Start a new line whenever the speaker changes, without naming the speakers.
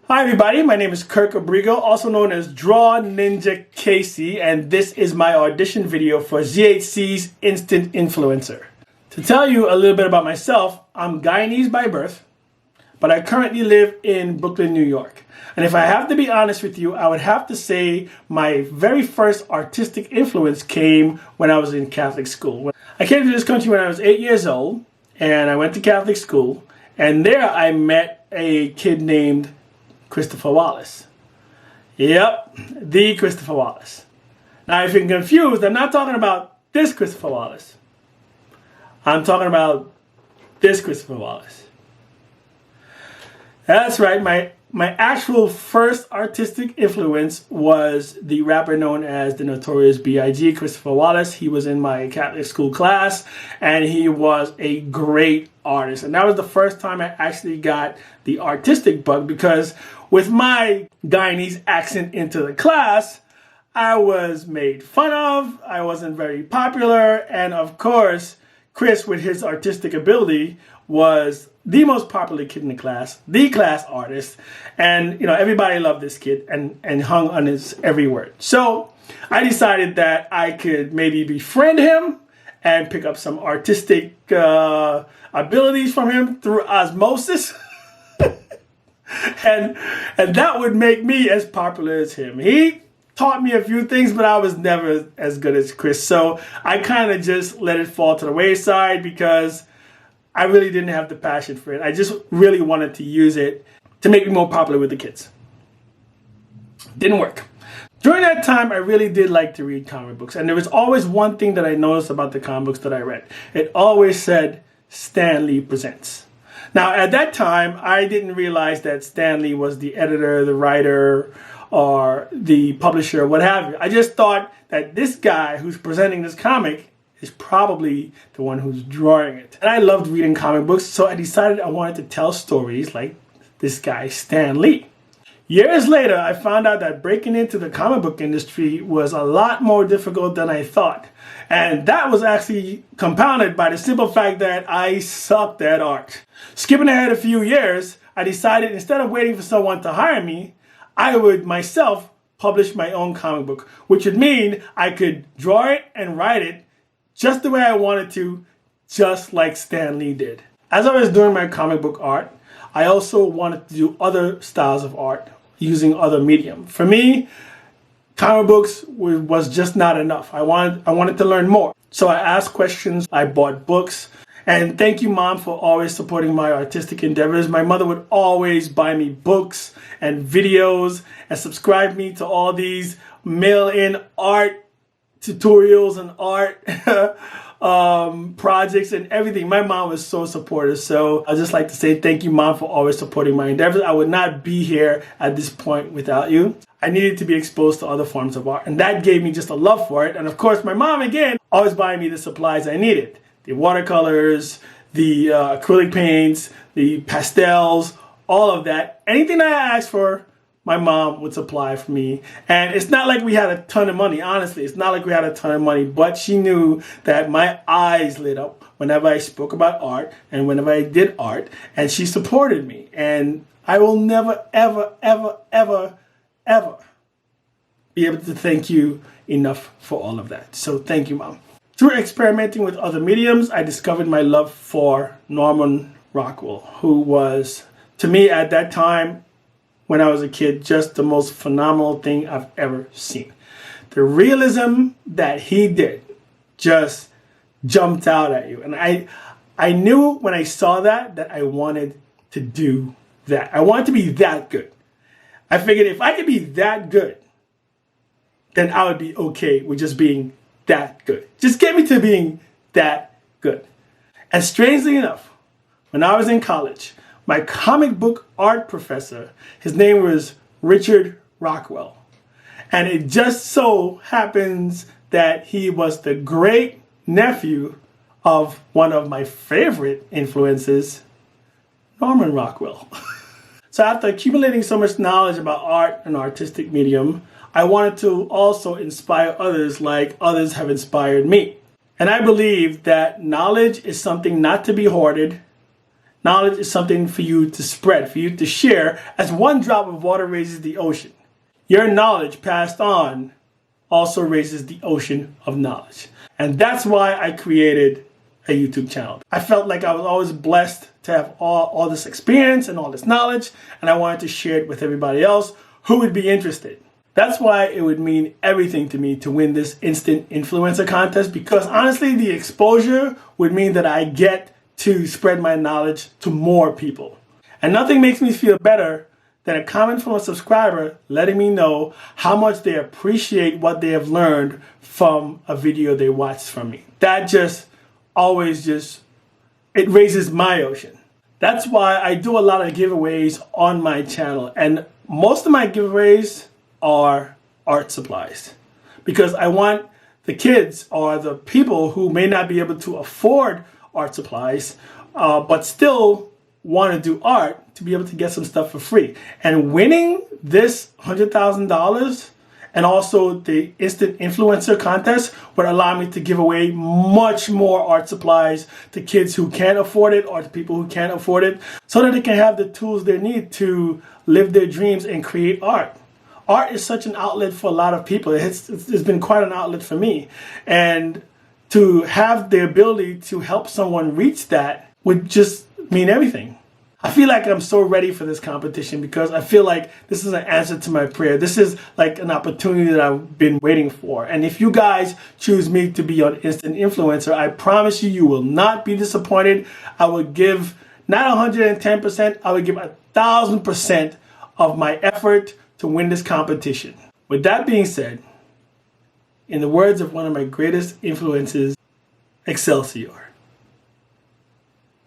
Hi everybody, my name is Kirk Abrigo, also known as Draw Ninja Casey, and this is my audition video for ZHC's Instant Influencer. To tell you a little bit about myself, I'm Guyanese by birth, but I currently live in Brooklyn, New York. And if I have to be honest with you, I would have to say my very first artistic influence came when I was in Catholic school. I came to this country when I was 8 years old, and I went to Catholic school, and there I met a kid named Christopher Wallace. Yep, the Christopher Wallace. Now, if you're confused, I'm not talking about this Christopher Wallace. I'm talking about this Christopher Wallace. That's right, my actual first artistic influence was the rapper known as the Notorious B.I.G., Christopher Wallace. He was in my Catholic school class, and he was a great artist. And that was the first time I actually got the artistic bug, because with my Guyanese accent into the class, I was made fun of, I wasn't very popular, and of course, Chris, with his artistic ability, was the most popular kid in the class, the class artist, and everybody loved this kid and hung on his every word. So I decided that I could maybe befriend him and pick up some artistic abilities from him through osmosis. and that would make me as popular as him. He taught me a few things, but I was never as good as Chris. So I kind of just let it fall to the wayside because I really didn't have the passion for it. I just really wanted to use it to make me more popular with the kids. Didn't work. During that time, I really did like to read comic books. And there was always one thing that I noticed about the comic books that I read. It always said, Stan Lee presents. Now, at that time, I didn't realize that Stan Lee was the editor, the writer, or the publisher, what have you. I just thought that this guy who's presenting this comic is probably the one who's drawing it. And I loved reading comic books, so I decided I wanted to tell stories like this guy, Stan Lee. Years later, I found out that breaking into the comic book industry was a lot more difficult than I thought. And that was actually compounded by the simple fact that I sucked at art. Skipping ahead a few years, I decided instead of waiting for someone to hire me, I would myself publish my own comic book, which would mean I could draw it and write it just the way I wanted to, just like Stan Lee did. As I was doing my comic book art, I also wanted to do other styles of art using other medium. For me, comic books was just not enough. I wanted to learn more. So I asked questions, I bought books, and thank you, Mom, for always supporting my artistic endeavors. My mother would always buy me books and videos and subscribe me to all these mail-in art tutorials and art projects and everything. My mom was so supportive. So I'd just like to say thank you, Mom, for always supporting my endeavors. I would not be here at this point without you. I needed to be exposed to other forms of art, and that gave me just a love for it. And of course, my mom, again, always buying me the supplies I needed. The watercolors, the acrylic paints, the pastels, all of that. Anything that I asked for, my mom would supply for me. And it's not like we had a ton of money, honestly. It's not like we had a ton of money, but she knew that my eyes lit up whenever I spoke about art and whenever I did art, and she supported me. And I will never, ever, ever, ever, ever be able to thank you enough for all of that. So thank you, Mom. Through experimenting with other mediums, I discovered my love for Norman Rockwell, who was, to me at that time, when I was a kid, just the most phenomenal thing I've ever seen. The realism that he did just jumped out at you. And I knew when I saw that I wanted to do that. I wanted to be that good. I figured if I could be that good, then I would be okay with just being that good. Just get me to being that good. And strangely enough, when I was in college, my comic book art professor, his name was Richard Rockwell. And it just so happens that he was the great nephew of one of my favorite influences, Norman Rockwell. So after accumulating so much knowledge about art and artistic medium, I wanted to also inspire others like others have inspired me. And I believe that knowledge is something not to be hoarded, Knowledge is something for you to spread, for you to share, as one drop of water raises the ocean. Your knowledge passed on also raises the ocean of knowledge. And that's why I created a YouTube channel. I felt like I was always blessed to have all this experience and all this knowledge, and I wanted to share it with everybody else who would be interested. That's why it would mean everything to me to win this instant influencer contest, because honestly, the exposure would mean that I get to spread my knowledge to more people. And nothing makes me feel better than a comment from a subscriber letting me know how much they appreciate what they have learned from a video they watched from me. That just always it raises my ocean. That's why I do a lot of giveaways on my channel. And most of my giveaways are art supplies, because I want the kids or the people who may not be able to afford art supplies, but still want to do art, to be able to get some stuff for free. And winning this $100,000 and also the instant influencer contest would allow me to give away much more art supplies to kids who can't afford it or to people who can't afford it, so that they can have the tools they need to live their dreams and create art. Art is such an outlet for a lot of people. It's been quite an outlet for me. And to have the ability to help someone reach that would just mean everything. I feel like I'm so ready for this competition, because I feel like this is an answer to my prayer. This is like an opportunity that I've been waiting for. And if you guys choose me to be your instant influencer, I promise you, you will not be disappointed. I will give not 110%, I will give 1,000% of my effort to win this competition. With that being said, in the words of one of my greatest influences, Excelsior.